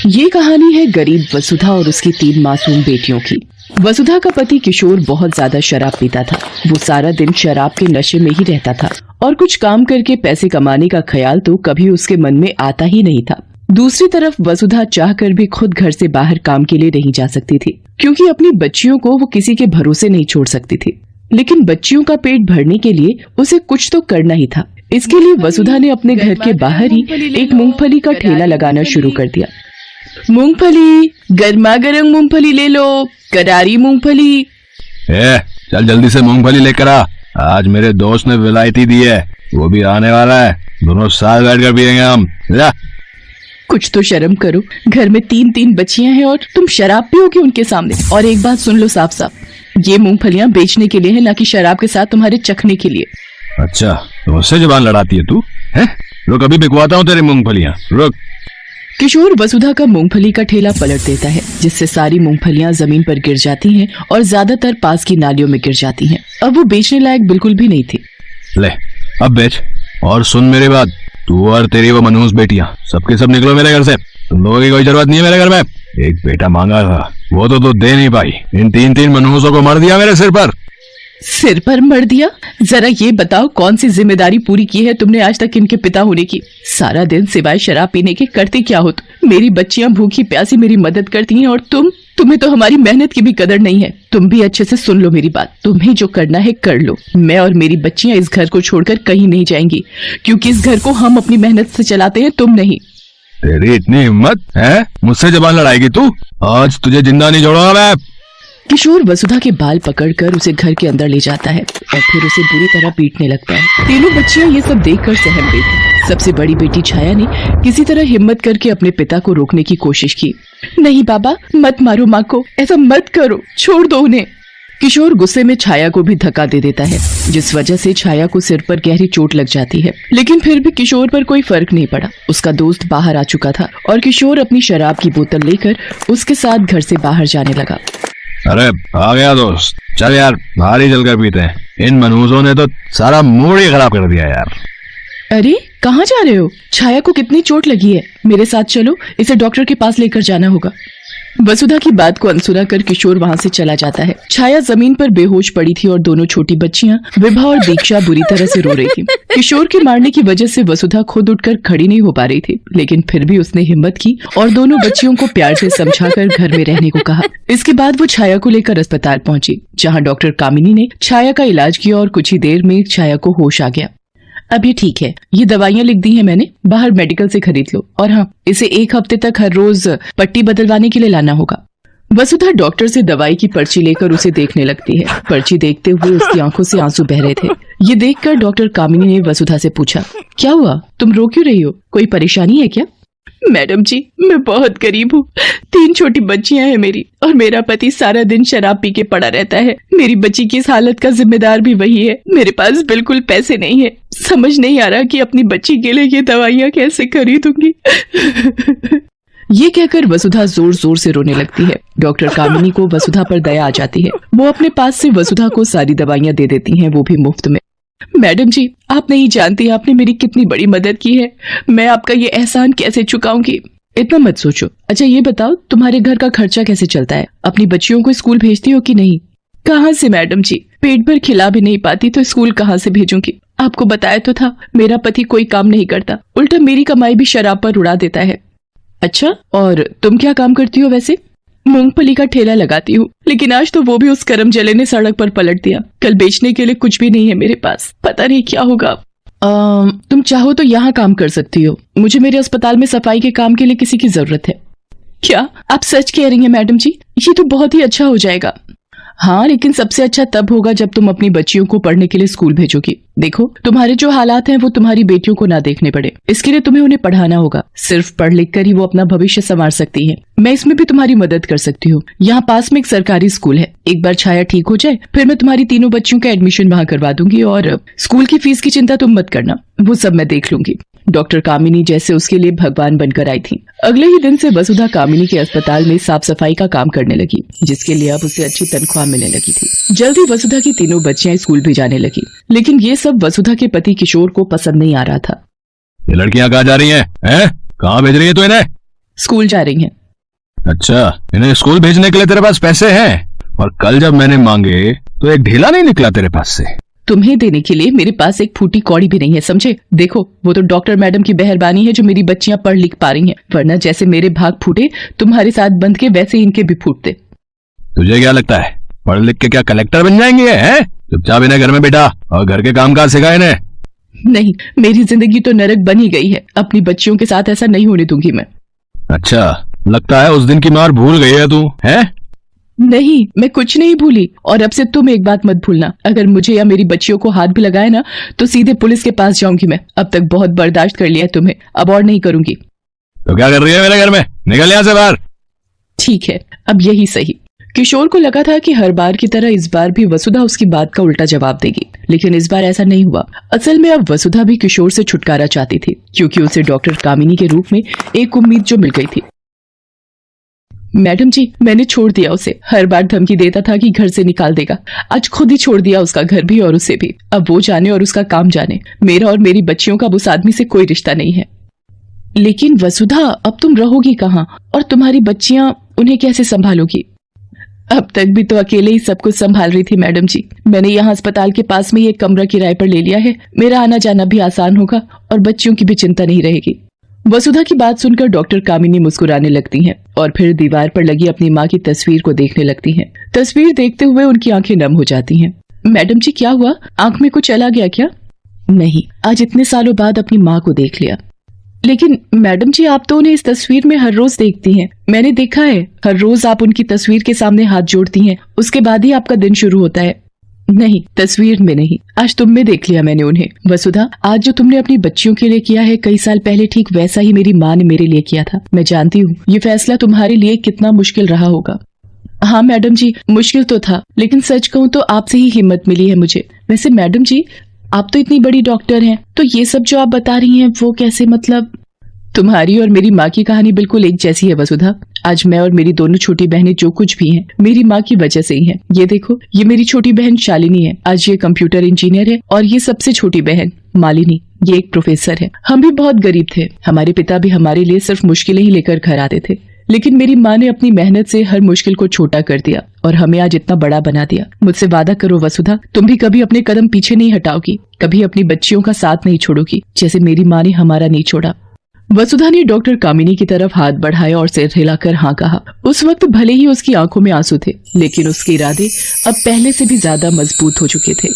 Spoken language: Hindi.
ये कहानी है गरीब वसुधा और उसकी 3 मासूम बेटियों की। वसुधा का पति किशोर बहुत ज्यादा शराब पीता था। वो सारा दिन शराब के नशे में ही रहता था और कुछ काम करके पैसे कमाने का ख्याल तो कभी उसके मन में आता ही नहीं था। दूसरी तरफ वसुधा चाहकर भी खुद घर से बाहर काम के लिए नहीं जा सकती थी, क्योंकि अपनी बच्चियों को वो किसी के भरोसे नहीं छोड़ सकती थी। लेकिन बच्चियों का पेट भरने के लिए उसे कुछ तो करना ही था। इसके लिए वसुधा ने अपने घर के बाहर ही एक मूंगफली का ठेला लगाना शुरू कर दिया। मूंगफली, गर्मा गर्म मूंगफली ले लो, करारी मूंगफली। चल जल्दी से मूंगफली लेकर आ। आज मेरे दोस्त ने विलायती दी है, वो भी आने वाला है। दोनों साथ बैठकर पियेंगे हम। जा। कुछ तो शर्म करो, घर में 3-3 बच्चियां हैं और तुम शराब पियोगे उनके सामने। और एक बात सुन लो साफ साफ, ये मूंगफलियां बेचने के लिए है, ना कि शराब के साथ तुम्हारे चखने के लिए। अच्छा, तो मुझसे जुबान लड़ाती है तू? है? रुक, अभी बिकवाता हूँ तेरी मूंगफलियां। रुक। किशोर वसुधा का मूंगफली का ठेला पलट देता है, जिससे सारी मूंगफलियां जमीन पर गिर जाती हैं और ज्यादातर पास की नालियों में गिर जाती हैं। अब वो बेचने लायक बिल्कुल भी नहीं थी। ले, अब बेच। और सुन मेरी बात, तू और तेरी वो मनहूस बेटियां सबके सब निकलो मेरे घर से। तुम लोगों की कोई जरूरत नहीं है मेरे घर में। एक बेटा मांगा था, वो तो तू दे नहीं पाई। इन 3-3 मनहूसों को मार दिया मेरे सिर पर। सिर पर मर दिया? जरा ये बताओ, कौन सी जिम्मेदारी पूरी की है तुमने आज तक इनके पिता होने की? सारा दिन सिवाय शराब पीने के करते क्या हो तुम? मेरी बच्चियां भूखी प्यासी मेरी मदद करती हैं और तुम्हें तो हमारी मेहनत की भी कदर नहीं है। तुम भी अच्छे से सुन लो मेरी बात, तुम्हें जो करना है कर लो। मैं और मेरी बच्चियां इस घर को छोड़कर कहीं नहीं जाएंगी, क्योंकि इस घर को हम अपनी मेहनत से चलाते हैं, तुम नहीं। तेरी इतनी हिम्मत है मुझसे जबान लड़ाएगी तू? आज तुझे जिंदा नहीं छोड़ूंगा मैं। किशोर वसुधा के बाल पकड़कर उसे घर के अंदर ले जाता है और फिर उसे बुरी तरह पीटने लगता है। तीनों बच्चियां ये सब देखकर सहम गई थी। सबसे बड़ी बेटी छाया ने किसी तरह हिम्मत करके अपने पिता को रोकने की कोशिश की। नहीं बाबा, मत मारो माँ को, ऐसा मत करो, छोड़ दो उन्हें। किशोर गुस्से में छाया को भी धक्का दे देता है, जिस वजह से छाया को सिर पर गहरी चोट लग जाती है। लेकिन फिर भी किशोर पर कोई फर्क नहीं पड़ा। उसका दोस्त बाहर आ चुका था और किशोर अपनी शराब की बोतल लेकर उसके साथ घर से बाहर जाने लगा। अरे आ गया दोस्त, चल यार बाहर ही चलकर पीते हैं। इन मनहूसों ने तो सारा मूड ही खराब कर दिया यार। अरे कहाँ जा रहे हो? छाया को कितनी चोट लगी है, मेरे साथ चलो, इसे डॉक्टर के पास लेकर जाना होगा। वसुधा की बात को अनसुना कर किशोर वहाँ से चला जाता है। छाया जमीन पर बेहोश पड़ी थी और दोनों छोटी बच्चियां विभा और दीक्षा बुरी तरह से रो रही थी। किशोर के मारने की वजह से वसुधा खुद उठकर खड़ी नहीं हो पा रही थी, लेकिन फिर भी उसने हिम्मत की और दोनों बच्चियों को प्यार से समझाकर घर में रहने को कहा। इसके बाद वो छाया को लेकर अस्पताल पहुंची, जहाँ डॉक्टर कामिनी ने छाया का इलाज किया और कुछ ही देर में छाया को होश आ गया। अब ये ठीक है, ये दवाइयाँ लिख दी हैं मैंने, बाहर मेडिकल से खरीद लो। और हाँ, इसे 1 हफ्ते तक हर रोज पट्टी बदलवाने के लिए लाना होगा। वसुधा डॉक्टर से दवाई की पर्ची लेकर उसे देखने लगती है। पर्ची देखते हुए उसकी आंखों से आंसू बह रहे थे। ये देखकर डॉक्टर कामिनी ने वसुधा से पूछा, क्या हुआ, तुम रो क्यों रही हो, कोई परेशानी है क्या? मैडम जी, मैं बहुत गरीब हूँ। 3 छोटी बच्चियां हैं मेरी, और मेरा पति सारा दिन शराब पी के पड़ा रहता है। मेरी बच्ची की इस हालत का जिम्मेदार भी वही है। मेरे पास बिल्कुल पैसे नहीं है। समझ नहीं आ रहा कि अपनी बच्ची के लिए ये दवाइयाँ कैसे खरीदूंगी। ये कहकर वसुधा जोर जोर से रोने लगती है। डॉक्टर कामिनी को वसुधा पर दया आ जाती है। वो अपने पास से वसुधा को सारी दवाइयाँ दे देती हैं, वो भी मुफ्त में। मैडम जी, आप नहीं जानती आपने मेरी कितनी बड़ी मदद की है। मैं आपका ये एहसान कैसे चुकाऊंगी? इतना मत सोचो। अच्छा ये बताओ, तुम्हारे घर का खर्चा कैसे चलता है? अपनी बच्चियों को स्कूल भेजती हो कि नहीं? कहाँ से मैडम जी, पेट भर खिला भी नहीं पाती तो स्कूल कहाँ से भेजूंगी? आपको बताया तो था, मेरा पति कोई काम नहीं करता, उल्टा मेरी कमाई भी शराब पर उड़ा देता है। अच्छा, और तुम क्या काम करती हो वैसे? मूंगफली का ठेला लगाती हूँ, लेकिन आज तो वो भी उस करम जले ने सड़क पर पलट दिया। कल बेचने के लिए कुछ भी नहीं है मेरे पास, पता नहीं क्या होगा। तुम चाहो तो यहाँ काम कर सकती हो। मुझे मेरे अस्पताल में सफाई के काम के लिए किसी की जरूरत है। क्या आप सच कह रही हैं मैडम जी? ये तो बहुत ही अच्छा हो जाएगा। हाँ, लेकिन सबसे अच्छा तब होगा जब तुम अपनी बच्चियों को पढ़ने के लिए स्कूल भेजोगी। देखो, तुम्हारे जो हालात हैं वो तुम्हारी बेटियों को ना देखने पड़े, इसके लिए तुम्हें उन्हें पढ़ाना होगा। सिर्फ पढ़ लिख कर ही वो अपना भविष्य संवार सकती है। मैं इसमें भी तुम्हारी मदद कर सकती हूँ। यहाँ पास में एक सरकारी स्कूल है। एक बार छाया ठीक हो जाए, फिर मैं तुम्हारी तीनों बच्चियों का एडमिशन वहाँ करवा दूंगी, और स्कूल की फीस की चिंता तुम मत करना, वो सब मैं देख लूंगी। डॉक्टर कामिनी जैसे उसके लिए भगवान बनकर आई थी। अगले ही दिन से वसुधा कामिनी के अस्पताल में साफ सफाई का काम करने लगी, जिसके लिए अब उसे अच्छी तनख्वाह मिलने लगी थी। जल्दी वसुधा की तीनों बच्चियां स्कूल भी जाने लगी, लेकिन ये सब वसुधा के पति किशोर को पसंद नहीं आ रहा था। ये लड़कियां कहाँ जा रही हैं? कहाँ भेज रही है तू इन्हें? स्कूल जा रही हैं। अच्छा, इन्हें स्कूल भेजने के लिए तेरे पास पैसे हैं, और कल जब मैंने मांगे तो एक ढीला नहीं निकला तेरे पास से। तुम्हें देने के लिए मेरे पास एक फूटी कौड़ी भी नहीं है, समझे? देखो, वो तो डॉक्टर मैडम की मेहरबानी है जो मेरी बच्चियां पढ़ लिख पा रही हैं, वरना जैसे मेरे भाग फूटे तुम्हारे साथ बंद के, वैसे इनके भी फूटते। तुझे क्या लगता है पढ़ लिख के क्या कलेक्टर बन जाएंगे? हैं? चुपचाप इन्हें घर में बिठा और घर के काम काज सिखा इन्हें। नहीं, मेरी जिंदगी तो नरक बनी गई है, अपनी बच्चियों के साथ ऐसा नहीं होने दूंगी मैं। अच्छा, लगता है उस दिन की मार भूल गई है तू, हैं? नहीं, मैं कुछ नहीं भूली, और अब से तुम एक बात मत भूलना, अगर मुझे या मेरी बच्चियों को हाथ भी लगाए ना तो सीधे पुलिस के पास जाऊंगी मैं। अब तक बहुत बर्दाश्त कर लिया है तुम्हें, अब और नहीं करूंगी। तो क्या कर रही है मेरे घर में? निकल यहाँ से बाहर। ठीक है, अब यही सही। किशोर को लगा था कि हर बार की तरह इस बार भी वसुधा उसकी बात का उल्टा जवाब देगी, लेकिन इस बार ऐसा नहीं हुआ। असल में अब वसुधा भी किशोर से छुटकारा चाहती थी, क्योंकि उसे डॉक्टर कामिनी के रूप में एक उम्मीद जो मिल गई थी। मैडम जी, मैंने छोड़ दिया उसे, हर बार धमकी देता था कि घर से निकाल देगा, आज खुद ही छोड़ दिया, उसका घर भी और उसे भी। अब वो जाने और उसका काम जाने, मेरा और मेरी बच्चियों का उस आदमी से कोई रिश्ता नहीं है। लेकिन वसुधा, अब तुम रहोगी कहाँ, और तुम्हारी बच्चियां, उन्हें कैसे संभालोगी? अब तक भी तो अकेले ही सब कुछ संभाल रही थी मैडम जी। मैंने यहाँ अस्पताल के पास में ही एक कमरा किराए पर ले लिया है, मेरा आना जाना भी आसान होगा और बच्चियों की भी चिंता नहीं रहेगी। वसुधा की बात सुनकर डॉक्टर कामिनी मुस्कुराने लगती हैं और फिर दीवार पर लगी अपनी माँ की तस्वीर को देखने लगती हैं। तस्वीर देखते हुए उनकी आंखें नम हो जाती हैं। मैडम जी, क्या हुआ? आंख में कुछ चला गया क्या? नहीं, आज इतने सालों बाद अपनी माँ को देख लिया। लेकिन मैडम जी, आप तो उन्हें इस तस्वीर में हर रोज देखती हैं, मैंने देखा है, हर रोज आप उनकी तस्वीर के सामने हाथ जोड़ती हैं, उसके बाद ही आपका दिन शुरू होता है। नहीं, तस्वीर में नहीं, आज तुम में देख लिया मैंने उन्हें। वसुधा, आज जो तुमने अपनी बच्चियों के लिए किया है, कई साल पहले ठीक वैसा ही मेरी माँ ने मेरे लिए किया था। मैं जानती हूँ ये फैसला तुम्हारे लिए कितना मुश्किल रहा होगा। हाँ मैडम जी, मुश्किल तो था, लेकिन सच कहूँ तो आपसे ही हिम्मत मिली है मुझे। वैसे मैडम जी, आप तो इतनी बड़ी डॉक्टर हैं, तो ये सब जो आप बता रही हैं वो कैसे? मतलब तुम्हारी और मेरी माँ की कहानी बिल्कुल एक जैसी है वसुधा। आज मैं और मेरी दोनों छोटी बहनें जो कुछ भी हैं, मेरी माँ की वजह से ही हैं। ये देखो, ये मेरी छोटी बहन शालिनी है, आज ये कंप्यूटर इंजीनियर है, और ये सबसे छोटी बहन मालिनी, ये एक प्रोफेसर है। हम भी बहुत गरीब थे, हमारे पिता भी हमारे लिए सिर्फ मुश्किलें ही लेकर घर आते थे, लेकिन मेरी माँ ने अपनी मेहनत से हर मुश्किल को छोटा कर दिया और हमें आज इतना बड़ा बना दिया। मुझसे वादा करो वसुधा, तुम भी कभी अपने कदम पीछे नहीं हटाओगी, कभी अपनी बच्चियों का साथ नहीं छोड़ोगी, जैसे मेरी माँ ने हमारा नहीं छोड़ा। वसुधा ने डॉक्टर कामिनी की तरफ हाथ बढ़ाया और सिर हिलाकर हाँ कहा। उस वक्त भले ही उसकी आंखों में आंसू थे, लेकिन उसके इरादे अब पहले से भी ज्यादा मजबूत हो चुके थे।